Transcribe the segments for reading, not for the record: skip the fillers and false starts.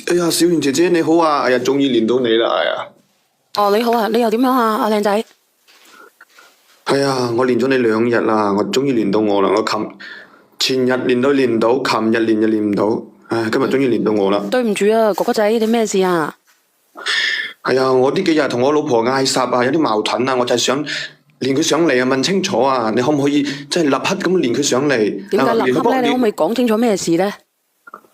哎呀，小圓姐姐你好啊！哎呀，終於連到你啦！哎呀，哦，你好啊，你又點樣啊，阿靚仔？係啊，我連咗你2日啦，我終於連到我啦！我前日連到，琴日連就連唔到，唉，今日終於連到我啦！對唔住啊，哥哥仔，你咩事啊？係啊，我呢幾日同我老婆嗌霎啊，有啲矛盾啊，我就係想連佢上嚟啊，問清楚啊，你可唔可以即係立刻咁連佢上嚟？點解立刻咧？你可唔可以講清楚咩事咧？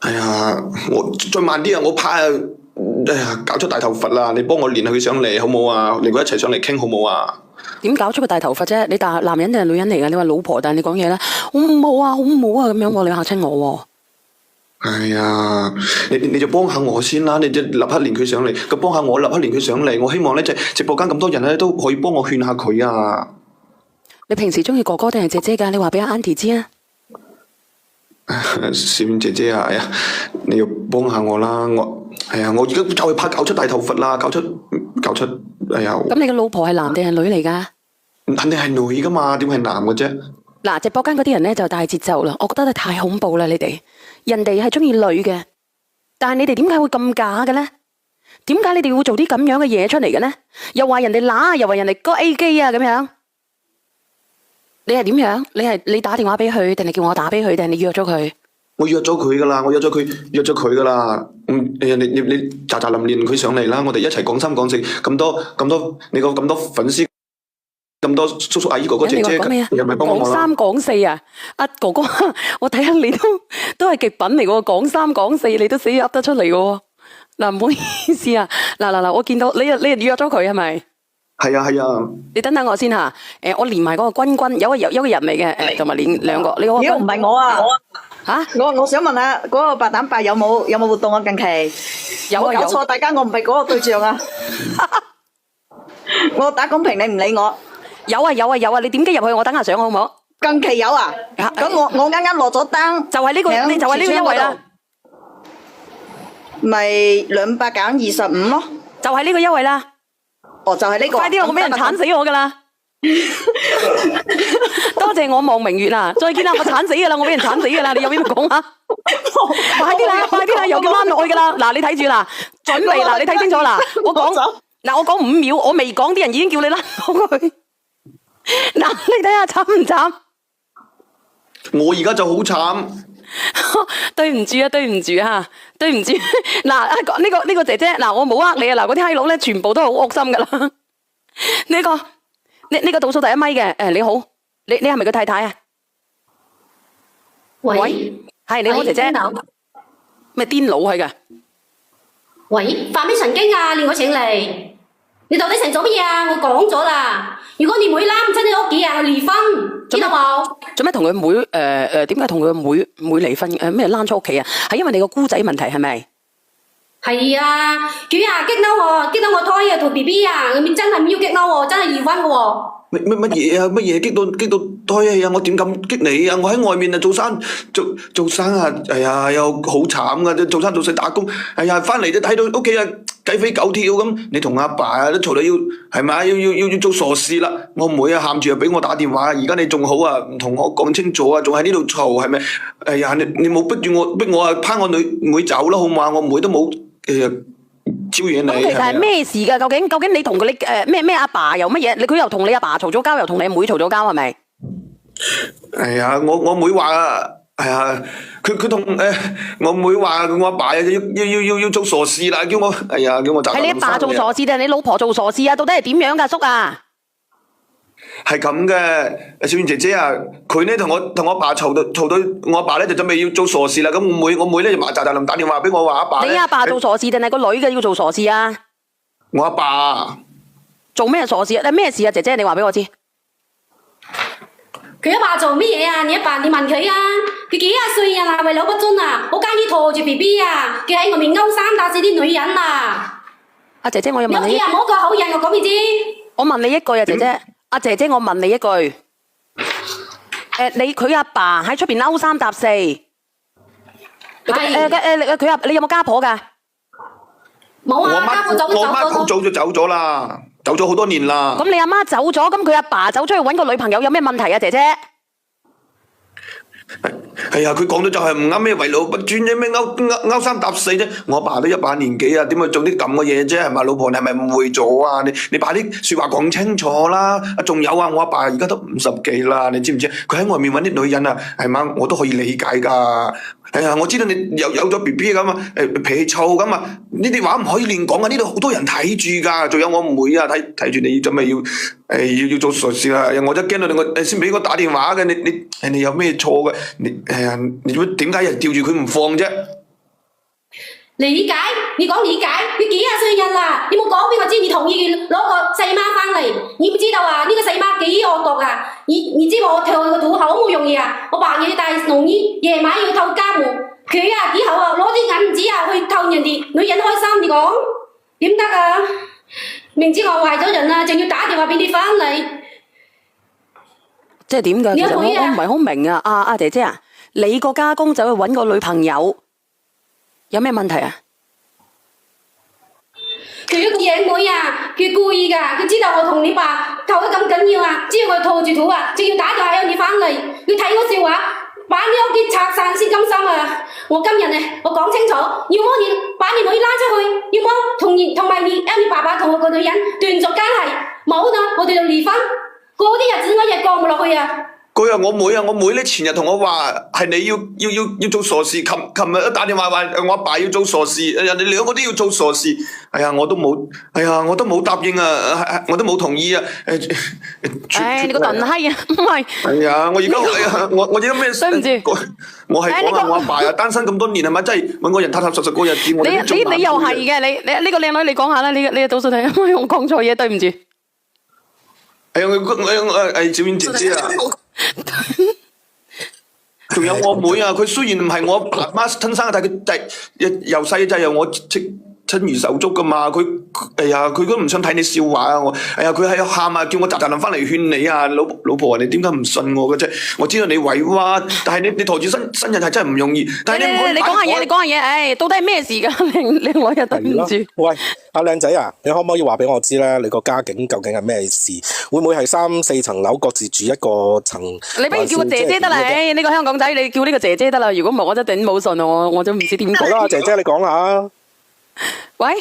哎呀，我再慢啲啊！我怕哎呀搞出大頭佛啦！你幫我連佢上嚟好冇啊？連佢一齊上嚟傾好冇啊？點搞出個大頭佛啫？你男人定係女人嚟噶？你話老婆，但係你講嘢咧，好唔好啊？好唔好啊？咁樣你嚇親我。哎呀，你就幫下我先啦！你就立刻連佢上嚟，咁幫下我立刻連佢上嚟。我希望咧，直播間咁多人咧，都可以幫我勸下佢啊！你平時中意哥哥定係姐姐噶？你話俾阿 Auntie 知啊！小圓姐姐啊，哎呀，你要幫下我啦！我而家就係怕搞出大頭佛啦，搞出，哎呀！咁你嘅老婆係男定係女嚟噶？肯定係女噶嘛，點會係男嘅啫？嗱，直播間嗰啲人咧就大節奏啦，我覺得你太恐怖啦！你哋人哋係中意女嘅，但係你哋點解會咁假嘅咧？點解你哋會做啲咁樣嘅嘢出嚟嘅咧？又話人哋乸，又話人哋個 A 機啊咁樣。你係點樣？你打電話俾佢，定係叫我打俾佢，定係你約咗佢？我約咗佢噶啦，約咗佢噶啦。你咋咋淋連佢上嚟啦，我哋一齊講三講四，咁多，你講咁多粉絲，咁多叔叔阿姨哥哥姐姐，又咪幫我啦？講三講四啊，阿哥哥，我睇下你都係極品嚟喎，講三講四你都死噏得出嚟喎。嗱，唔好意思啊，嗱，我見到你約咗佢係咪？係啊，你等等我先吓，我連埋嗰個君，有個人嚟嘅，同埋連兩個，你個君唔係我啊，吓，我想問下嗰個白蛋白有冇活動啊？近期有啊，搞錯大家，我唔係嗰個對象啊，我打公屏你唔理我，有啊，你點擊入去，我等下相好唔好？近期有啊，咁我啱啱落咗單，就係呢個優惠啦，咪200減25咯，就係呢個優惠啦。哦，就係呢個，快啲，我俾人鏟死我噶啦！多謝我望明月啊！再見啦，我鏟死噶啦，我俾人鏟死噶啦！你有邊度講啊？快啲啦，又叫翻落去噶啦！嗱，你睇住啦，準備嗱，你睇清楚啦，我講5秒，我未講，啲人已經叫你拉落去。嗱，你睇下慘唔慘？我而家就好慘。對唔住啊！嗱，呢個姐姐，嗱，我冇呃你啊！嗱，嗰啲閪佬咧，全部都好惡心噶啦。呢個倒數第1米嘅，你好，你係咪佢太太啊？喂，係你好，姐姐。咩癲佬係噶？喂，發咩神經啊？連我請嚟，你到底想做乜嘢啊？我講咗啦，如果你妹拉唔出你屋企啊，離婚，知道冇？做咩同佢妹點解同佢妹離婚？咩拉出屋企啊？係因為你個姑仔問題係咪？係啊，佢啊激嬲我胎啊同 BB 啊，咁真係唔要激嬲我，真係離婚嘅喎。乜嘢啊？乜嘢激到胎氣啊？我點敢激你啊？我喺外面啊做生啊，哎呀又好慘噶，做生做死打工，哎呀翻嚟都睇到屋企啊雞飛狗跳咁，你同阿爸啊都嘈到要係咪要做傻事啦？我妹啊喊住又俾我打電話，而家你仲好啊？唔同我講清楚啊？仲喺呢度嘈係咪？哎呀你冇逼我啊，拋我妹走啦好嘛？我妹都冇招惹你。咁其實係咩事噶？究竟你同佢咩阿爸又乜嘢？佢又同你阿爸嘈咗交，又同你阿妹嘈咗交係咪？係啊，我妹話係啊，佢同我妹話我阿爸要做傻事啦，叫我係你阿爸做傻事定係你老婆做傻事啊？到底係點樣噶，叔啊？係咁嘅，小圓姐姐啊，佢咧同我阿爸嘈到我阿爸咧就準備要做傻事啦。咁我妹咧就麻扎林打電話俾我話阿爸。你阿爸做傻事定係個女嘅要做傻事啊？我阿爸做咩傻事啊？你咩事啊？姐姐，你話俾我知。佢阿爸做乜嘢啊？你阿爸你問佢啊？佢幾廿歲啊？為兩個鐘啊，好介意拖住 BB 啊？佢喺外面勾三打四啲女人啊！阿姐姐，我又問你。有啲人冇個好人，我講你知。我問你一句啊，姐姐。阿姐姐，我問你一句，佢阿爸喺出邊勾三搭四，你有冇家婆噶？冇啊，家婆我媽好早就走咗啦，走咗好多年啦。咁你阿媽走咗，咁佢阿爸走出去搵個女朋友有咩問題啊，姐姐？係啊，佢講到就係唔啱咩為老不尊啫，咩勾三搭四啫。我阿爸都100年紀啊，點會做啲咁嘅嘢啫？係咪老婆你係咪誤會咗啊？你把啲説話講清楚啦。仲有啊，我阿爸而家都50幾啦，你知唔知？佢喺外面揾啲女人啊，係嘛？我都可以理解㗎。係啊，我知道你有咗 BB 咁啊，脾氣臭咁啊，呢啲話唔可以亂講啊！呢度好多人睇住㗎，仲有我妹啊，睇住你準備要做傻事啦！我真驚到我先俾我打電話嘅，你有咩錯嘅？你點解又吊住佢唔放啫？理解，你講理解，你幾廿歲人啦，你冇講俾我知，你同意攞個細媽翻嚟，你唔知道啊？呢個細媽幾惡毒啊！你知我跳個肚好唔容易啊！我扮嘢戴濃衣，夜晚要偷家務，佢啊以後啊攞啲銀紙啊去偷人哋女人開心，你講點得啊？明知我壞咗人啦，仲要打電話俾你翻嚟，即係點㗎？其實我唔係好明啊！阿姐姐啊，你個家公走去揾個女朋友，有咩問題啊？佢一個野妹啊，佢故意㗎，佢知道我同你爸鬥得咁緊要啊，知道我拖住肚啊，仲要打電話讓你翻嚟，要睇我笑話，把你屋企拆散先甘心啊！我今日呢，我講清楚，要麼你把你妹拉出去，要麼同埋你爸爸同我個女人斷絕關係，冇呢，我哋就離婚，嗰啲日子我日過唔落去啊！嗰日我妹咧前日同我話係你要做傻事，琴日都打電話話我阿爸要做傻事，人哋兩個都要做傻事，我都冇答應啊，我都冇同意啊。你個燉閪啊，唔係。係啊，我而家我而家咩？對唔住，我係講我阿爸啊，單身咁多年係咪真係揾個人踏踏實實過日子？你又係嘅，你呢個靚女你講下啦，你倒數睇，我講錯嘢，對唔住。係啊，小婉姐姐啊。仲有我妹啊！佢雖然唔係我爸媽親生嘅，但係佢由細就係我親如手足噶嘛。佢都唔想睇你笑話啊！佢喺度喊啊，叫我扎翻嚟勸你啊，老婆啊，你點解唔信我嘅啫？我知道你委屈，但係你抬住新人係真係唔容易。但係你講下嘢，到底係咩事噶？你我又對唔住。喂，阿靚仔啊，你可唔可以話俾我知咧？你個家境究竟係咩事？會唔會係3、4層樓各自住一個層？你不如叫個姐姐得啦，呢個香港仔，你叫呢個姐姐得啦。如果唔係，我真頂冇信我都唔知點講。好啦，姐姐你講下。喂，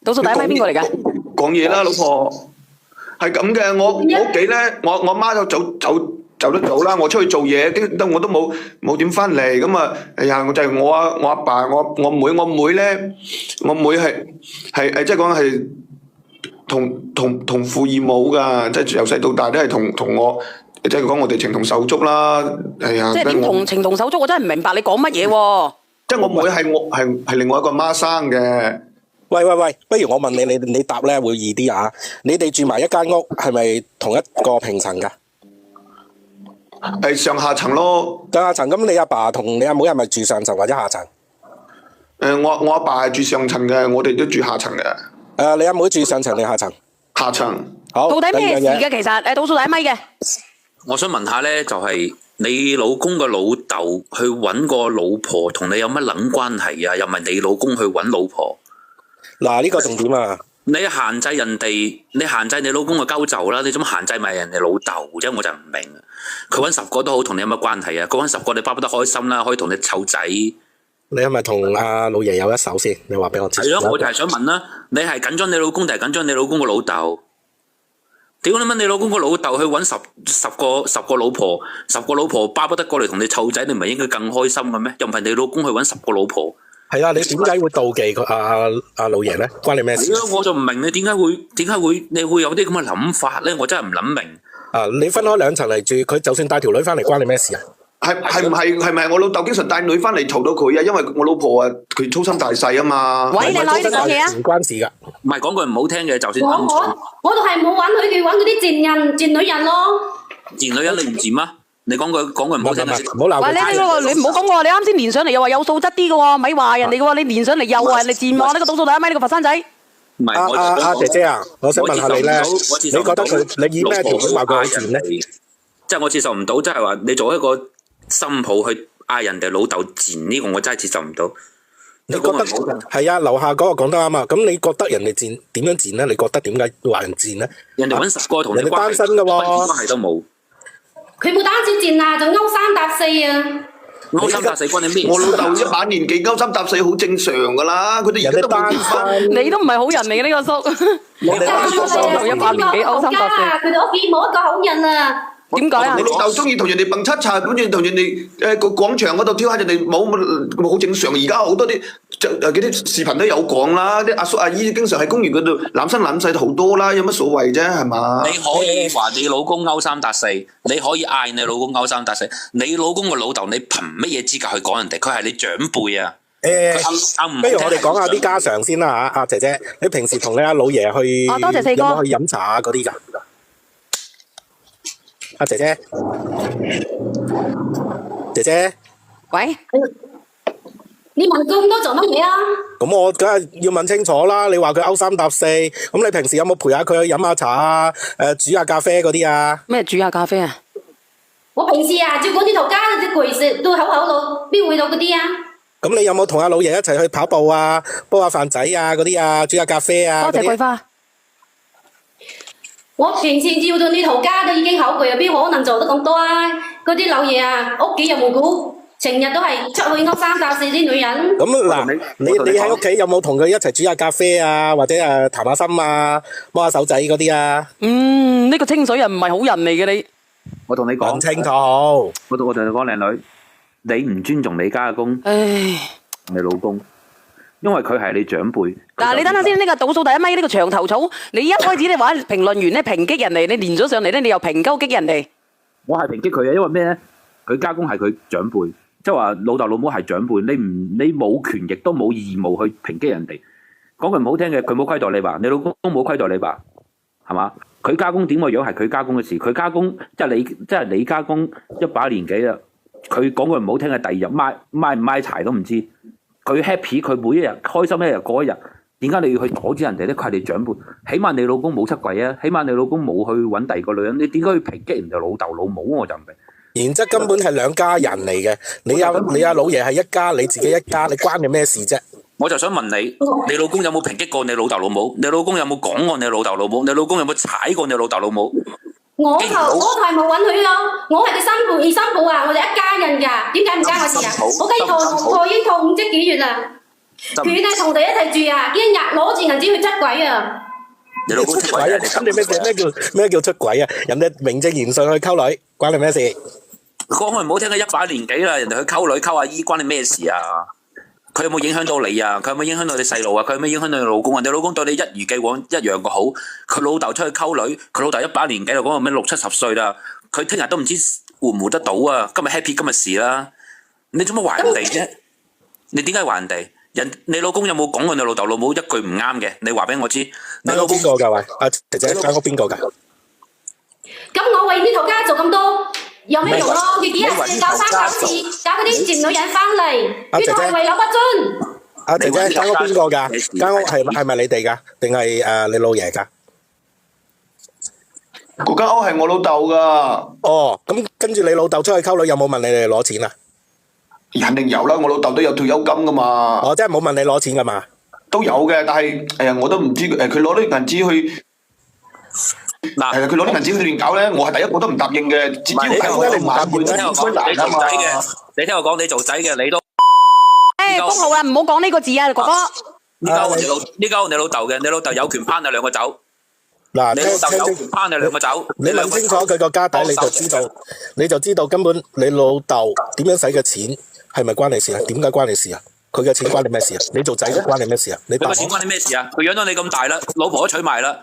倒數第一位邊個嚟噶？講嘢啦，老婆。係咁嘅，我屋企咧，我媽就走得早啦，我出去做嘢，我都冇點翻嚟，咁啊，我就係我阿爸，我妹咧，我妹係即係講係同父異母噶，即係由細到大都係同我，即係講我哋情同手足啦，係啊。即係點同情同手足？我真係唔明白你講乜嘢喎。即係我妹係另外一個媽生嘅。喂，不如我問你答咧會易啲啊？你哋住埋一間屋，係咪同一個平層噶？係上下層咯。上下層，咁你阿爸同你阿妹係咪住上層或者下層？我阿爸係住上層嘅，我哋都住下層嘅。你阿妹住上層定下層？下層。好。到底咩事嘅？其實倒數第一咪嘅。我想問下咧，就係你老公個老豆去揾個老婆，同你有乜撚關係啊？又唔係你老公去揾老婆？嗱，呢個重點啊！你限制人哋，你限制你老公嘅鳩就啦，你做乜限制埋人哋老豆啫？我就唔明。佢揾10個都好，同你有乜關係啊？佢揾10個，你巴不得開心啦，可以同你湊仔。你係咪同阿老爺有一手先？你話俾我知。係咯，我就係想問啦，你係緊張你老公定係緊張你老公個老豆？屌你乜！你老公個老豆去揾十個老婆，10個老婆巴不得過嚟同你湊仔，你唔係應該更開心嘅咩？又唔係你老公去揾10個老婆。係啊，你點解會妒忌阿老爺咧？關你咩事？我就唔明你點解會你會有啲咁嘅諗法咧？我真係唔諗明。你分開2層嚟住，佢就算帶條女翻嚟，關你咩事啊？係唔係我老豆經常帶女翻嚟嘈到佢啊？因為我老婆啊，佢粗心大細啊嘛。喂，你講嘢啊？唔關事噶。唔係講句唔好聽嘅，就算我就係冇揾佢哋揾嗰啲賤女人咯。賤女人你唔賤嗎？你講句唔好聽嘅，唔好鬧佢。你唔好講喎，你啱先連上嚟又話有素質啲嘅喎，咪話人哋嘅喎，你連上嚟又話人哋賤喎，呢個倒數第一咪呢個佛山仔。唔係姐姐啊，我想問下你咧，你覺得你以咩條件話佢好賤咧？即係我接受唔到，即係話你做一個新抱去嗌人哋老豆賤呢個，我真係接受唔到。你覺得係啊？樓下嗰個講得啱啊！咁你覺得人哋賤點樣賤咧？你覺得點解話人賤咧？人哋揾10個同你人哋單身嘅喎，關係都冇。佢冇打算戰啊，仲勾三搭四啊！勾三搭四關你咩我事啊？老豆一把年紀勾三搭四好正常噶啦，佢哋而家都冇結婚。你都唔係好人嚟嘅呢個叔，你哋一把年紀勾三搭四，佢哋屋企冇一個好人啊！點解啊你？老豆中意同人哋蹦七擦，跟住同人哋個廣場嗰度挑下人哋舞，好正常。而家好多啲嗰啲視頻都有講啦，啲阿叔阿姨經常喺公園嗰度攬生攬細好多啦，有乜所謂啫？係嘛？你可以話你老公勾三搭四，你可以嗌你老公勾三搭四。你老公個老豆，你憑乜嘢資格去講人哋？佢係你長輩啊！不如我哋講下啲家常先啦嚇，阿姐姐，你平時同你阿老爺去多謝四哥有冇去飲茶啊嗰啲㗎？阿姐姐，姐姐，喂，你問咁多做乜嘢啊？咁我梗係要問清楚啦。你話佢勾三搭四，咁你平時有冇陪下佢去飲下茶啊？煮下咖啡嗰啲啊？咩煮下咖啡啊？我平時啊照顧啲頭家啲攰食都口口到，邊會到嗰啲啊？咁你有冇同阿老爺一齊去跑步啊？煲下飯仔啊嗰啲啊？煮下咖啡啊？多謝桂花。我平時照顧啲頭家都已經好攰啊，邊可能做得咁多啊？嗰啲老爺啊，屋企又冇股，成日都係出去勾三搭四啲女人。咁嗱，你喺屋企有冇同佢一齊煮下咖啡啊？或者談下心啊？摸下手仔嗰啲啊？呢個清水人唔係好人嚟嘅你。我同你講講清楚。我同你講，靚女，你唔尊重你家公，唉，你老公，因為佢係你長輩。嗱，你等下先，呢個倒數第一咪呢個牆頭草，你一開始你話評論員咧抨擊人哋，你連咗上嚟咧，你又抨鳩擊人哋。我係抨擊佢嘅，因為咩咧？佢家公係佢長輩，即係話老豆老母係長輩，你冇權亦都冇義務去抨擊人哋。講句唔好聽嘅，佢冇虧待你吧？你老公冇虧待你吧？係嘛？佢家公點個樣係佢家公嘅事，佢家公即係你家公一把年紀啦。佢講句唔好聽嘅，第二日賣唔賣柴都唔知。佢 happy， 佢每一日開心一日過一日。點解你要去阻止人哋咧？佢係你長輩，起碼你老公冇出軌啊，起碼你老公冇去揾第二個女人。你點解要抨擊人哋老豆老母？我就唔明。然則根本係兩家人嚟嘅，你阿老爺係一家，你自己一家，你關你咩事啫？我就想問你，你老公有冇抨擊過你老豆老母？你老公有冇講過你老豆老母？你老公有冇踩過你老豆老母？我係冇允許咯，我係佢新抱二新抱啊，我哋一家人㗎，點解唔關我事啊？我跟住陀已經拖唔知幾月啦，佢咧同我哋一齊住啊，一日攞住銀紙去出軌啊！你老公出軌啊？咁你咩叫出軌啊？人哋名正言順去溝女，關你咩事？講句唔好聽嘅，一把年紀啦，人哋去溝女溝阿姨，關你咩事啊？佢有冇影響到你啊？佢有冇影響到你細路啊？佢有冇影響到你老公啊？你老公對你一如既往一樣個好。佢老豆出去溝女，佢老豆一把年紀啦，講到咩60、70歲啦，佢聽日都唔知活唔活得到啊！今日 happy 今日事啦，你做乜話人哋啫？你點解話人哋？你老公有冇講過你老豆老母一句唔啱嘅？你話俾我知。你老公邊個㗎？喂，阿姐姐間屋邊個㗎？咁我為呢頭家做咁多，有咩用咯？佢幾日先搞三搞四，搞嗰啲賤女人翻嚟，呢度係為有不尊。阿姐姐間屋邊個㗎？間屋係咪你哋㗎？定係你老爺㗎？嗰間屋係我老豆噶。哦，咁跟住你老豆出去溝女，有冇問你哋攞錢啊？肯定有啦，我老豆都有退休金噶嘛。哦，即係冇問你攞錢㗎嘛？都有嘅，但係我都唔知佢攞啲銀紙去。嗱，佢攞啲銀紙去亂搞咧，我係第一個都唔答應嘅。只要係我嘅晚輩咧，你做仔嘅，你聽我講，你做仔嘅，你都封號啦，唔好講呢個字啊，哥哥。呢間屋你老豆嘅，你老豆有權攀你兩個走。嗱，你老豆有權攀你兩個走。你問清楚佢個家底，你就知道根本你老豆點樣使嘅錢係咪關你事啊？點解關你事啊？佢嘅錢關你咩事啊？你做仔關你咩事啊？你佢嘅錢關你咩事啊？佢養到你咁大啦，老婆都娶埋啦。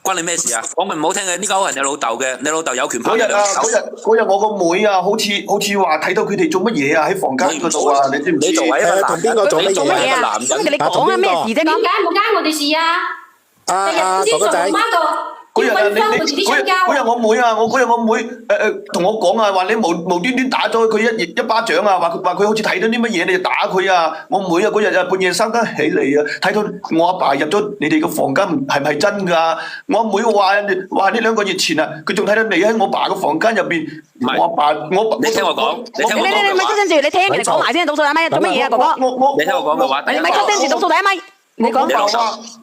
關你咩事啊？講句唔好聽嘅，呢間屋係你老豆嘅，你老豆有權攀你兩個走。嗰日我個妹啊，好似話睇到佢哋做乜嘢啊？喺房間嗰度啊，你知唔知？你作為一個同邊個做乜嘢啊？咁你講啊咩事啫？點解冇關我哋事啊？日日先做媽個。嗰日我妹啊，我妹同我講啊，話你無端端打咗佢一巴掌啊，話佢好似睇到啲乜嘢，你就打佢啊！我妹啊嗰日啊半夜生得起嚟啊，睇到我阿爸入咗你哋個房間，係唔係真㗎？我阿妹話呢2個月前啊，佢仲睇到你喺我爸個房間入邊。我阿爸，你聽我講，你咪跟住，你聽人哋講埋先，倒數第一咪做乜嘢啊，哥哥？你聽我講嘅話，你咪跟住倒數第一咪。你講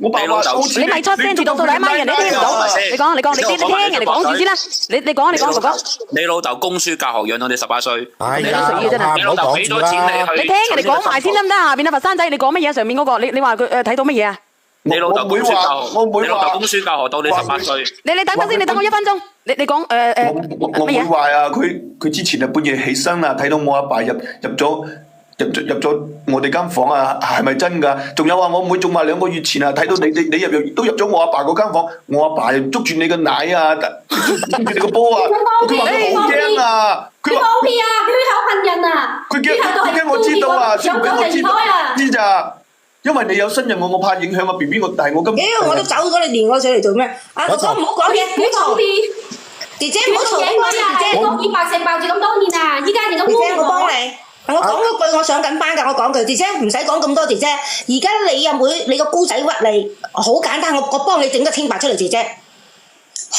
我爸話好似你咪出聲住到你阿媽，人哋聽唔到。你講，你聽人哋講住先啦。你講，叔講。你老豆供書教學養到你18歲，哎呀，你都屬於真係你老豆俾咗錢你去，你聽人哋講埋先得唔得？下邊啊，佛山仔，你講乜嘢？上面嗰個，你話佢睇到乜嘢啊？你老豆供書教學，我唔會話你老豆供書教學到你18歲。你等陣先，你等我1分鐘。你講我唔會乜嘢？話啊！佢之前啊半夜起身啊，睇到我阿爸入咗我哋間房啊，係咪真㗎？仲有啊，我妹仲話2個月前啊，睇到你都入咗我阿爸嗰間房，我阿爸捉住你個奶啊，捉住你個波啊，佢話佢好驚啊！佢放屁啊！佢口恨人啊！佢驚我知道啊，先俾我知咋？因為你有身孕我怕影響啊 B B 我，但係我今我都走咗，你連我上嚟做咩？阿哥唔好講嘢，唔好嘈。姐姐唔好嘈，姐姐講200成爆住咁多年啊！依家連咁姐姐，我幫你。我講嗰句，我上緊班㗎。我講句，姐姐唔使講咁多，姐姐。而家你阿妹，你個姑仔屈你，好簡單。我幫你整個清白出嚟，姐姐。去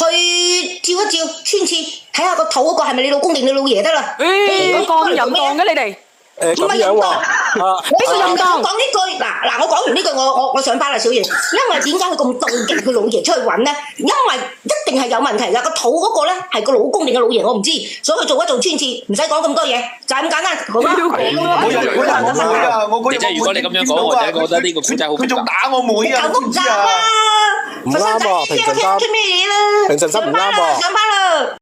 照一照，穿刺，睇下個肚嗰個係咪你老公定你老爺得啦。咁淫蕩嘅你哋。咁樣喎，邊個淫蕩？講呢句嗱，我講完呢句，我上班啦，小賢。因為點解佢咁妒忌佢老爺出去揾咧？因為一定係有問題㗎。個肚嗰個咧係個老公定個老爺，我唔知，所以佢做一做穿刺，唔使講咁多嘢，就係咁簡單。好啦，姐姐，如果你咁樣講，我就覺得呢個古仔好複雜。佢仲打我妹啊！夠複雜啦，唔啱喎，平陣三，出咩嘢啦？平陣三唔啱喎。上班啦。